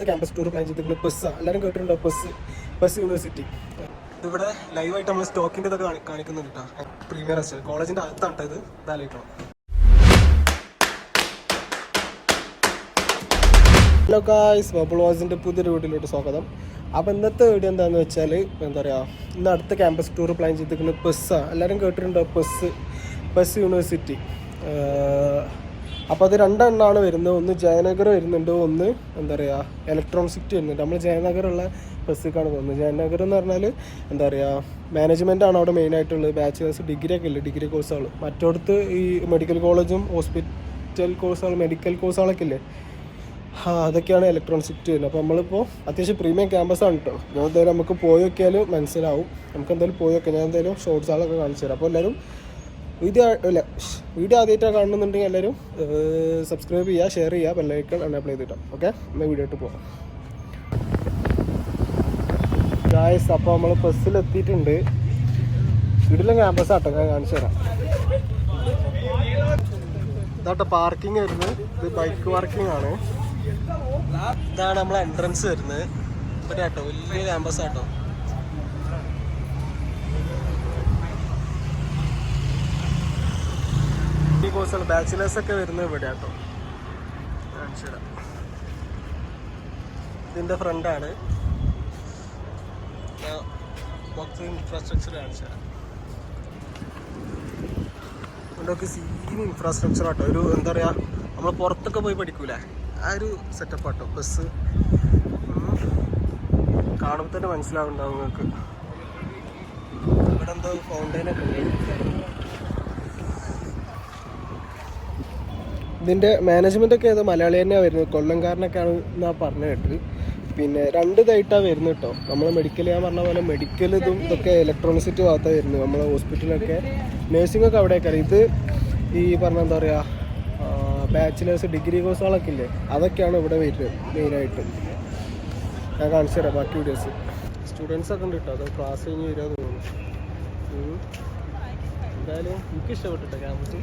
Campus tour plan ചെയ്തിട്ടുണ്ട്. Bus എല്ലാവരും കേട്ടിട്ടുണ്ടോ? Bus university. ഇതിവിടെ ലൈവായിട്ട് നമ്മൾ സ്റ്റോക്കിൻ്റെ ഇതൊക്കെ കാണിക്കുന്നുണ്ട് കേട്ടോ. പ്രീമിയർ എസ് കോളേജിൻ്റെ അകത്താണ് കേട്ടോ. ഇത് ഇതാലോചിക്കണം. ഹലോ ഗായ്സ്, ബബിൾ വാസിൻ്റെ പുതിയൊരു വീഡിയോയിലോട്ട് സ്വാഗതം. അപ്പോൾ ഇന്നത്തെ വീഡിയോ എന്താണെന്ന് വെച്ചാൽ എന്താ പറയുക, ഇന്ന് അടുത്ത ക്യാമ്പസ് ടൂർ പ്ലാൻ ചെയ്തിരിക്കുന്നത് ബസ്സാണ്. എല്ലാവരും കേട്ടിട്ടുണ്ടോ? Bus university. അപ്പോൾ അത് രണ്ടെണ്ണമാണ് വരുന്നത്. ഒന്ന് ജയനഗർ വരുന്നുണ്ട്, ഒന്ന് എന്താ പറയുക ഇലക്ട്രോണിക് സിറ്റി വരുന്നുണ്ട്. നമ്മൾ ജയനഗറുള്ള ബസ്സിലേക്കാണ് പോകുന്നത്. ജയനഗർ എന്ന് പറഞ്ഞാൽ എന്താ പറയുക മാനേജ്മെൻറ്റാണ് അവിടെ മെയിനായിട്ടുള്ളത്. ബാച്ചിലേഴ്സ് ഡിഗ്രി ഒക്കെ ഇല്ലേ, ഡിഗ്രി കോഴ്സുകൾ. മറ്റോടത്ത് ഈ മെഡിക്കൽ കോളേജും ഹോസ്പിറ്റൽ കോഴ്സുകൾ, മെഡിക്കൽ കോഴ്സുകളൊക്കെ ഇല്ലേ, അതൊക്കെയാണ് ഇലക്ട്രോണിക് സിറ്റി വരുന്നത്. അപ്പോൾ നമ്മളിപ്പോൾ അത്യാവശ്യം പ്രീമിയം ക്യാമ്പസാണ് കേട്ടോ. ഞാൻ എന്തായാലും നമുക്ക് പോയി നോക്കിയാലും മനസ്സിലാവും. നമുക്ക് എന്തായാലും പോയി നോക്കാം. ഞാൻ എന്തായാലും ഷോർട്സുകളൊക്കെ കാണിച്ചു തരാം. അപ്പോൾ എല്ലാവരും വീഡിയോ ആദ്യമായിട്ടാണ് കാണുന്നുണ്ടെങ്കിൽ എല്ലാവരും സബ്സ്ക്രൈബ് ചെയ്യുക, ഷെയർ ചെയ്യുക, ബെല്ലൈക്കൺ എനേബിൾ ചെയ്തിട്ടോ. ഓക്കെ, എന്നാൽ വീഡിയോ ആയിട്ട് പോകാം ഗായ്സ്. അപ്പോൾ നമ്മൾ ബസ്സിലെത്തിയിട്ടുണ്ട്. വീട്ടിലെ ക്യാമ്പസ് ആട്ടോ, ഞാൻ കാണിച്ചു തരാം. ഇതാട്ടോ പാർക്കിംഗ് വരുന്നത്. ഇത് ബൈക്ക് പാർക്കിംഗ് ആണ്. ഇതാണ് നമ്മളെ എൻട്രൻസ് വരുന്നത്. ഇവിടെ ആട്ടോ വലിയ ക്യാമ്പസ് ആട്ടോ. ഈ കോഴ്സുകൾ ബാച്ചിലേഴ്സ് ഒക്കെ വരുന്നത് ഇവിടെ ആട്ടോ. കാണിച്ചു തരാം. ഇതിൻ്റെ ഫ്രണ്ടാണ്. മൊത്തം ഇൻഫ്രാസ്ട്രക്ചർ കാണിച്ചു തരാം. ഇതൊക്കെ സീൻ ഇൻഫ്രാസ്ട്രക്ചർ ആട്ടോ. ഒരു എന്താ പറയുക, നമ്മൾ പുറത്തൊക്കെ പോയി പഠിക്കൂലേ, ആ ഒരു സെറ്റപ്പ് ആട്ടോ ബസ്. കാണുമ്പോൾ തന്നെ മനസ്സിലാവുന്നുണ്ടാവും നിങ്ങൾക്ക്. ഇവിടെ എന്തോ ഫൗണ്ടൈനൊക്കെ ഉണ്ട്. ഇതിൻ്റെ മാനേജ്മെൻറ്റൊക്കെ ഏതോ മലയാളി തന്നെയാണ് വരുന്നത്. കൊല്ലംകാരനൊക്കെയാണ് എന്നാ പറഞ്ഞു കേട്ടത്. പിന്നെ രണ്ട് ഇതായിട്ടാണ് വരുന്നത് കേട്ടോ. നമ്മൾ മെഡിക്കൽ, ഞാൻ പറഞ്ഞ പോലെ മെഡിക്കൽ ഇതൊക്കെ ഇലക്ട്രോണിസിറ്റി ഭാഗത്താണ് വരുന്നത്. നമ്മളെ ഹോസ്പിറ്റലൊക്കെ നേഴ്സിംഗൊക്കെ അവിടെയൊക്കെ. ഇത് ഈ പറഞ്ഞ എന്താ പറയുക ബാച്ചിലേഴ്സ് ഡിഗ്രി കോഴ്സുകളൊക്കെ ഇല്ലേ, അതൊക്കെയാണ് ഇവിടെ വരുന്നത് മെയിനായിട്ട്. ഞാൻ കാണിച്ചു തരാം ബാക്കി വീഡിയോസ്. സ്റ്റുഡൻസൊക്കെ ഉണ്ട് കേട്ടോ. അത് ക്ലാസ് കഴിഞ്ഞ് വരിക തോന്നുന്നു. എന്തായാലും എനിക്ക് ഇഷ്ടപ്പെട്ടിട്ടോ ക്യാമ്പസ്.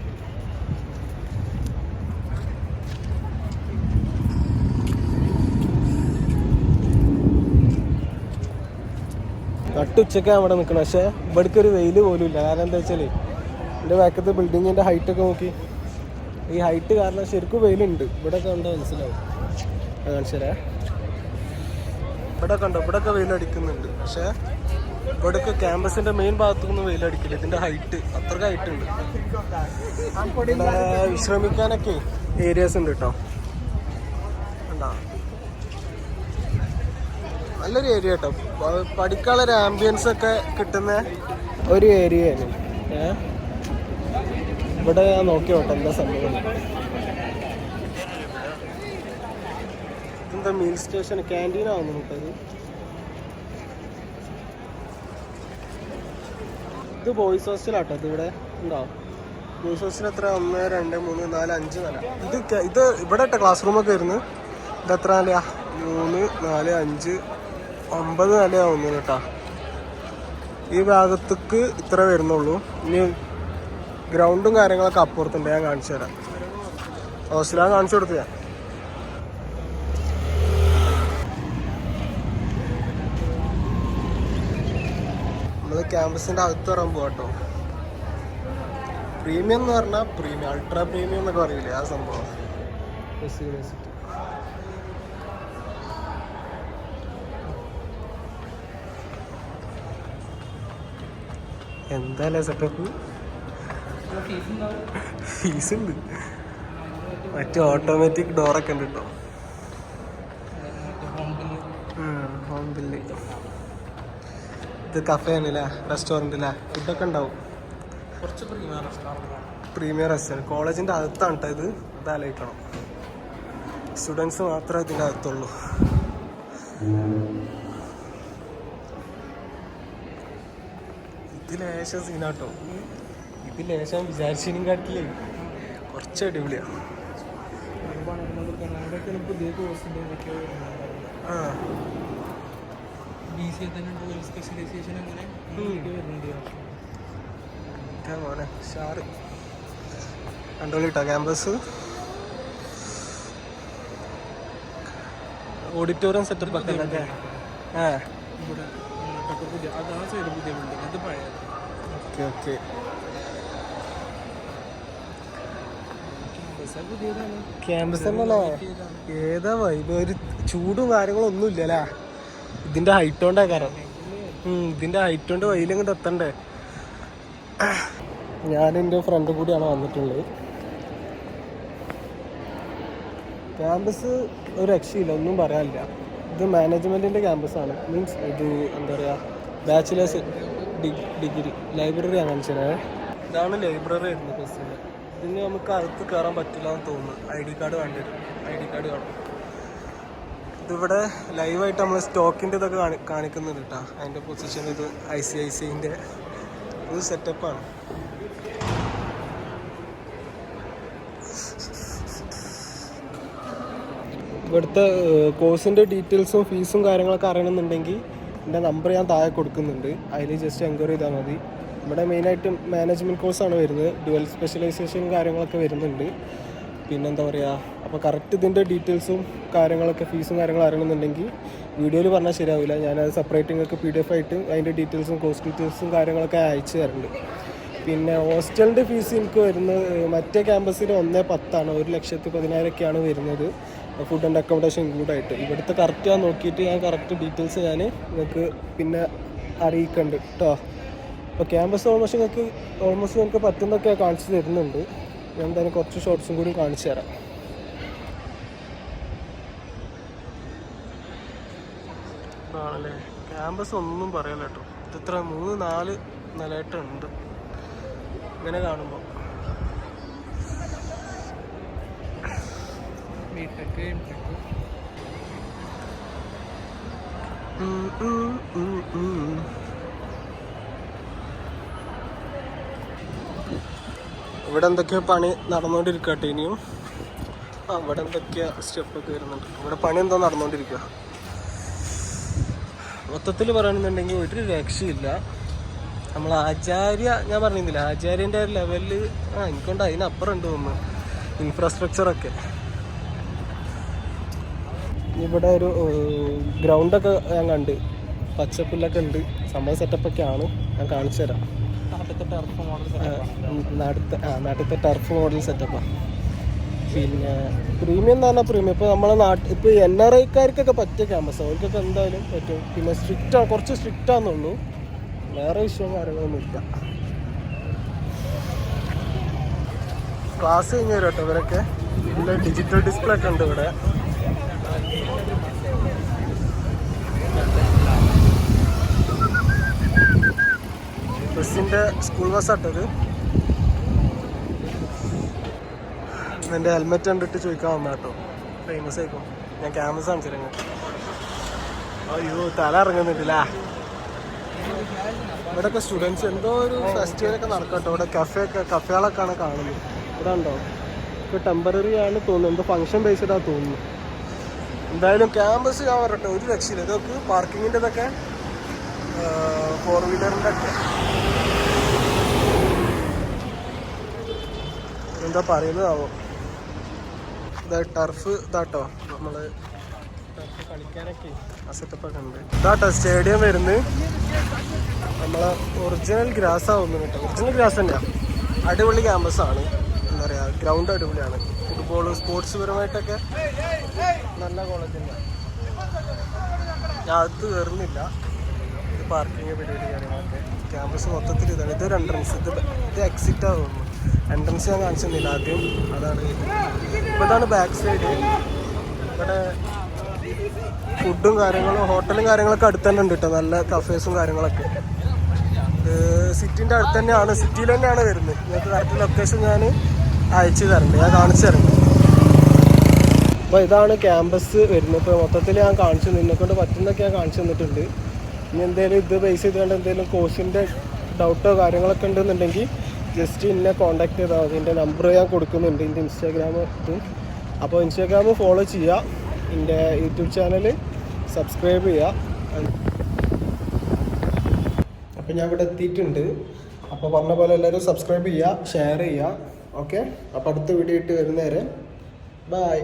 നട്ടുച്ചയ്ക്കാണ് അവിടെ നിൽക്കണം. പക്ഷേ ഇവിടേക്ക് ഒരു വെയിൽ പോലും ഇല്ല. കാരണം എന്താ വെച്ചാൽ എൻ്റെ ബാക്കത്തെ ബിൽഡിങ്ങിൻ്റെ ഹൈറ്റൊക്കെ നോക്കി. ഈ ഹൈറ്റ് കാരണം ശരിക്കും വെയിലുണ്ട്. ഇവിടെ കണ്ടോ മനസ്സിലാവും. കാണിച്ചു തരാം. ഇവിടെ കണ്ടോ, ഇവിടെയൊക്കെ വെയിലടിക്കുന്നുണ്ട്. പക്ഷേ ഇവിടെയൊക്കെ ക്യാമ്പസിൻ്റെ മെയിൻ ഭാഗത്തൊന്നും വെയിലടിക്കില്ല. ഇതിൻ്റെ ഹൈറ്റ് അത്രയ്ക്ക് ഹൈറ്റ് ഉണ്ട്. ഇവിടെ വിശ്രമിക്കാനൊക്കെ ഏരിയാസ് ഉണ്ട് കേട്ടോ. ഉണ്ടോ, നല്ലൊരു ഏരിയ കേട്ടോ. പഠിക്കാനുള്ളൊരു ആംബിയൻസ് ഒക്കെ കിട്ടുന്ന ഒരു ഏരിയയാണ്. ഇവിടെ ഞാൻ നോക്കി നോട്ടെ എന്താ സംഭവം. ഇതെന്താ മീൽ സ്റ്റേഷൻ, ക്യാൻറ്റീനാവുന്നു കേട്ടത്. ഇത് ബോയ്സ് ഹോസ്റ്റലാട്ടോ. ഇത് ഇവിടെ ഉണ്ടാവും. ബോയ്സ് ഹോസ്റ്റൽ എത്ര? 1, 2, 3, 4, 5 നില. ഇത് ഇവിടെ ഇട്ട ക്ലാസ് റൂമൊക്കെ വരുന്നു. ഇത് എത്ര നിലയാ? 3, 4, 5, 9 നിലയാവുന്നു കേട്ടോ. ഈ ഭാഗത്തേക്ക് ഇത്ര വരുന്നുള്ളൂ. ഇനി ഗ്രൗണ്ടും കാര്യങ്ങളൊക്കെ അപ്പുറത്തുണ്ട്. ഞാൻ കാണിച്ചു തരാം. ഹോസ്റ്റലാണ് കാണിച്ചു കൊടുത്തു ഞാൻ. നമ്മൾ ക്യാമ്പസിൻ്റെ അകത്ത് വരാൻ പോകാം കേട്ടോ. പ്രീമിയം എന്ന് പറഞ്ഞാൽ പ്രീമിയം, അൾട്രാ പ്രീമിയം എന്നൊക്കെ പറയില്ലേ, ആ സംഭവം. ബസ് യൂണിവേഴ്സിറ്റി എന്തായാലും സെറ്റപ്പ്. ഫീസ് ഉണ്ട്. മറ്റേ ഓട്ടോമാറ്റിക് ഡോറൊക്കെ ഉണ്ട് കേട്ടോ. Home bill. ഇത് കഫേ ആണല്ലേ, റെസ്റ്റോറൻറ്റ് അല്ലേ, ഫുഡൊക്കെ ഉണ്ടാവും. കുറച്ച് പ്രീമിയർ റെസ്റ്റോറൻറ്റ്. കോളേജിൻ്റെ അകത്താണ് കേട്ടോ ഇത്. ഇതാലോചിക്കണം. സ്റ്റുഡൻസ് മാത്രമേ ഇതിൻ്റെ അകത്തുള്ളൂ. ഇത് ലേശം സീനാട്ടോ. ഇത് ലേശം വിചാരിച്ചതിനും കാട്ടില്ലേ കുറച്ച് അടിപൊളിയാണ്. മോനെ ഷാറ് കണ്ടോളിട്ടോ ക്യാമ്പസ്. ഓഡിറ്റോറിയം സെറ്റപ്പ് ഒക്കെ അല്ലേ? ഓക്കെ ക്യാമ്പസ് തന്നെയല്ലേ? ഏതാ വൈബ്? ഒരു ചൂടും കാര്യങ്ങളും ഒന്നും ഇല്ലല്ലേ? ഇതിന്റെ ഹൈറ്റ് കൊണ്ടാ കാരണം. ഇതിന്റെ ഹൈറ്റ് കൊണ്ട് വൈലിങ്ങോട്ട് എത്തണ്ടേ. ഞാൻ എൻ്റെ ഫ്രണ്ട് കൂടിയാണ് വന്നിട്ടുള്ളത്. ക്യാമ്പസ് ഒരു രക്ഷയില്ല, ഒന്നും പറയാനില്ല. ഇത് മാനേജ്മെൻറ്റിൻ്റെ ക്യാമ്പസാണ്. മീൻസ് ഇത് എന്താ പറയുക, ബാച്ചിലേഴ്സ് ഡിഗ്രി ലൈബ്രറി അങ്ങനെ ചെയ്യണേ. ഇതാണ് ലൈബ്രറി ആയിരുന്നു ബസ്സിൻ്റെ. ഇതിന് നമുക്ക് അകത്ത് കയറാൻ പറ്റില്ല എന്ന് തോന്നുന്നു. ID കാർഡ് വേണ്ടി വരും. ID കാർഡ് കാണും. ഇതിവിടെ ലൈവായിട്ട് നമ്മൾ സ്റ്റോക്കിൻ്റെ ഇതൊക്കെ കാണിക്കുന്നുണ്ട് കേട്ടോ. അതിൻ്റെ പൊസിഷൻ ഇത് ICICIൻ്റെ ഒരു സെറ്റപ്പാണ്. ഇവിടുത്തെ കോഴ്സിൻ്റെ ഡീറ്റെയിൽസും ഫീസും കാര്യങ്ങളൊക്കെ അറിയണമെന്നുണ്ടെങ്കിൽ എൻ്റെ നമ്പർ ഞാൻ താഴെ കൊടുക്കുന്നുണ്ട്. അതിൽ ജസ്റ്റ് എൻക്വയറി ചെയ്താൽ മതി. ഇവിടെ മെയിനായിട്ട് മാനേജ്മെൻറ്റ് കോഴ്സാണ് വരുന്നത്. ഡുവൽ സ്പെഷ്യലൈസേഷനും കാര്യങ്ങളൊക്കെ വരുന്നുണ്ട്. പിന്നെന്താ പറയുക, അപ്പോൾ കറക്റ്റ് ഇതിൻ്റെ ഡീറ്റെയിൽസും കാര്യങ്ങളൊക്കെ ഫീസും കാര്യങ്ങളും അറിയണമെന്നുണ്ടെങ്കിൽ വീഡിയോയിൽ പറഞ്ഞാൽ ശരിയാവില്ല. ഞാനത് സെപ്പറേറ്റ് നിങ്ങൾക്ക് PDF ആയിട്ട് അതിൻ്റെ ഡീറ്റെയിൽസും കോഴ്സ് ഡീറ്റെയിൽസും കാര്യങ്ങളൊക്കെ അയച്ചു തരുന്നുണ്ട്. പിന്നെ ഹോസ്റ്റലിൻ്റെ ഫീസ് എനിക്ക് വരുന്നത് മറ്റേ ക്യാമ്പസിൽ 1,10,000 1,10,10,000 വരുന്നത്, ഫുഡ് ആൻഡ് അക്കോമഡേഷൻ ഇൻക്ലൂഡായിട്ട്. ഇവിടുത്തെ കറക്റ്റ് ഞാൻ നോക്കിയിട്ട് ഞാൻ കറക്റ്റ് ഡീറ്റെയിൽസ് ഞാൻ നിങ്ങൾക്ക് പിന്നെ അറിയിക്കുന്നുണ്ട് കേട്ടോ. അപ്പോൾ ക്യാമ്പസ് ഓൾമോസ്റ്റ് നിങ്ങൾക്ക് പറ്റുന്നതൊക്കെ കാണിച്ചു തരുന്നുണ്ട്. ഞാൻ എന്തായാലും കുറച്ച് ഷോർട്സും കൂടി കാണിച്ചു തരാം. ആണല്ലേ, ക്യാമ്പസ് ഒന്നും പറയല്ല കേട്ടോ. ഇതിത്ര 3-4 നിലയായിട്ടുണ്ട് ഇങ്ങനെ കാണുമ്പോൾ. ഇവിടെ എന്തൊക്കെയോ പണി നടന്നുകൊണ്ടിരിക്കട്ടെ ഇനിയും. ഇവിടെ എന്തൊക്കെയാ സ്റ്റെപ്പൊക്കെ വരുന്നുണ്ട്. ഇവിടെ പണി എന്തോ നടന്നുകൊണ്ടിരിക്കുക. മൊത്തത്തിൽ പറയുകയാണെന്നുണ്ടെങ്കിൽ ഒരു രക്ഷയില്ല. നമ്മൾ ഞാൻ പറഞ്ഞിരുന്നില്ല, ആചാര്യൻ്റെ ലെവലിൽ എനിക്കൊണ്ട് അതിനപ്പുറം ഉണ്ട് തോന്നുന്നു ഇൻഫ്രാസ്ട്രക്ചറൊക്കെ. ഇവിടെ ഒരു ഗ്രൗണ്ടൊക്കെ ഞാൻ കണ്ട്, പച്ചപ്പുല്ലൊക്കെ ഉണ്ട്, സംഭവം സെറ്റപ്പൊക്കെ ആണ്. ഞാൻ കാണിച്ചു തരാം. നാട്ടിലത്തെ ടർഫ് മോഡൽ സെറ്റപ്പാണ്. പിന്നെ പ്രീമിയം എന്ന് പറഞ്ഞാൽ പ്രീമിയം ഇപ്പോൾ നമ്മളെ ഇപ്പോൾ NRIക്കാർക്കൊക്കെ പറ്റിയ ക്യാമ്പസ്, അവർക്കൊക്കെ എന്തായാലും പറ്റും. പിന്നെ കുറച്ച് സ്ട്രിക്റ്റാണെന്നുള്ളൂ, വേറെ വിഷയം കാര്യങ്ങളൊന്നുമില്ല. ക്ലാസ് കഴിഞ്ഞ് വരും കേട്ടോ ഇവരൊക്കെ. പിന്നെ ഡിജിറ്റൽ ഡിസ്പ്ലേ ഒക്കെ ഉണ്ട് ഇവിടെ. ബസ്സിൻ്റെ സ്കൂൾ ബസ്സാട്ടത്. എൻ്റെ ഹെൽമെറ്റ് കണ്ടിട്ട് ചോദിക്കാൻ വന്ന കേട്ടോ. ഫേമസ് ആയിക്കോ. ഞാൻ ക്യാമ്പസ് കാണിച്ചിരുന്നു. അയ്യോ തല ഇറങ്ങുന്നുണ്ടല്ലേ. ഇവിടെയൊക്കെ സ്റ്റുഡൻസ് എന്തോ ഒരു ഫെസ്റ്റിവലൊക്കെ നടക്കട്ടോ. ഇവിടെ കഫേകളൊക്കെയാണ് കാണുന്നത്. ഇവിടെ ഉണ്ടോ? ഇപ്പോൾ ടെമ്പററി ആണ് തോന്നുന്നു, എന്തോ ഫംഗ്ഷൻ ബേസ്ഡാണ് തോന്നുന്നു. എന്തായാലും ക്യാമ്പസ് ഞാൻ പറയട്ടെ ഒരു രക്ഷയില്ല. ഇതൊക്കെ പാർക്കിങ്ങിൻ്റെ ഇതൊക്കെ 4 വീലറിൻ്റെ ഒക്കെ എന്താ പറയുന്നതാവോ. ടർഫ് ഇതാട്ടോ, നമ്മൾ ടർഫ് കളിക്കാനൊക്കെ ആ സെറ്റപ്പൊക്കെ ഉണ്ട്. ഇതാട്ടോ സ്റ്റേഡിയം വരുന്നത്. നമ്മളെ ഒറിജിനൽ ഗ്രാസ് ആവുന്നു കേട്ടോ. ഒറിജിനൽ ഗ്രാസ് തന്നെയാണ്. അടിപൊളി ക്യാമ്പസാണ്. എന്താ പറയുക, ഗ്രൗണ്ട് അടിപൊളിയാണ്. ഫുട്ബോൾ സ്പോർട്സ് പരമായിട്ടൊക്കെ നല്ല കോളേജ് തന്നെയാണ്. ഞാൻ അകത്ത് കയറുന്നില്ല. ഇത് പാർക്കിങ് പരിപാടി കാര്യങ്ങളൊക്കെ. ക്യാമ്പസ് മൊത്തത്തിൽ ഇതാണ്. ഇതൊരു എൻട്രൻസ്, ഇത് എക്സിറ്റാണ് തോന്നുന്നു. എൻട്രൻസ് ഞാൻ കാണിച്ചൊന്നുമില്ല ആദ്യം. അതാണ് ഇപ്പോൾ. ഇതാണ് ബാക്ക് സൈഡ്. ഇവിടെ ഫുഡും കാര്യങ്ങളും ഹോട്ടലും കാര്യങ്ങളൊക്കെ അടുത്ത് തന്നെ ഉണ്ട് കേട്ടോ. നല്ല കഫേസും കാര്യങ്ങളൊക്കെ. സിറ്റിൻ്റെ അടുത്ത് തന്നെയാണ്, സിറ്റിയിൽ തന്നെയാണ് വരുന്നത്. നിങ്ങൾക്ക് കറക്റ്റ് ലൊക്കേഷൻ ഞാൻ അയച്ചു തരുന്നുണ്ട്, ഞാൻ കാണിച്ചു തരുന്നുണ്ട്. അപ്പോൾ ഇതാണ് ക്യാമ്പസ് വരുന്നത്. ഇപ്പോൾ മൊത്തത്തിൽ ഞാൻ കാണിച്ചു, നിന്നെക്കൊണ്ട് പറ്റുന്നതൊക്കെ ഞാൻ കാണിച്ചു തന്നിട്ടുണ്ട്. ഇനി എന്തെങ്കിലും ഇത് ബേസ് ചെയ്തുകൊണ്ട് എന്തെങ്കിലും കോഴ്സിൻ്റെ ഡൗട്ടോ കാര്യങ്ങളൊക്കെ ഉണ്ടെന്നുണ്ടെങ്കിൽ ജസ്റ്റ് എന്നെ കോൺടാക്ട് ചെയ്താൽ മതി. എൻ്റെ നമ്പർ ഞാൻ കൊടുക്കുന്നുണ്ട്, എൻ്റെ ഇൻസ്റ്റാഗ്രാം ഇതും. അപ്പോൾ ഇൻസ്റ്റാഗ്രാം ഫോളോ ചെയ്യുക, എൻ്റെ യൂട്യൂബ് ചാനൽ സബ്സ്ക്രൈബ് ചെയ്യുക. അപ്പോൾ ഞാൻ ഇവിടെ എത്തിയിട്ടുണ്ട്. അപ്പോൾ പറഞ്ഞ പോലെ എല്ലാവരും സബ്സ്ക്രൈബ് ചെയ്യുക, ഷെയർ ചെയ്യുക. ഓക്കെ, അപ്പോൾ അടുത്ത വീഡിയോ ഇട്ട് വരുന്നേരെ ബൈ.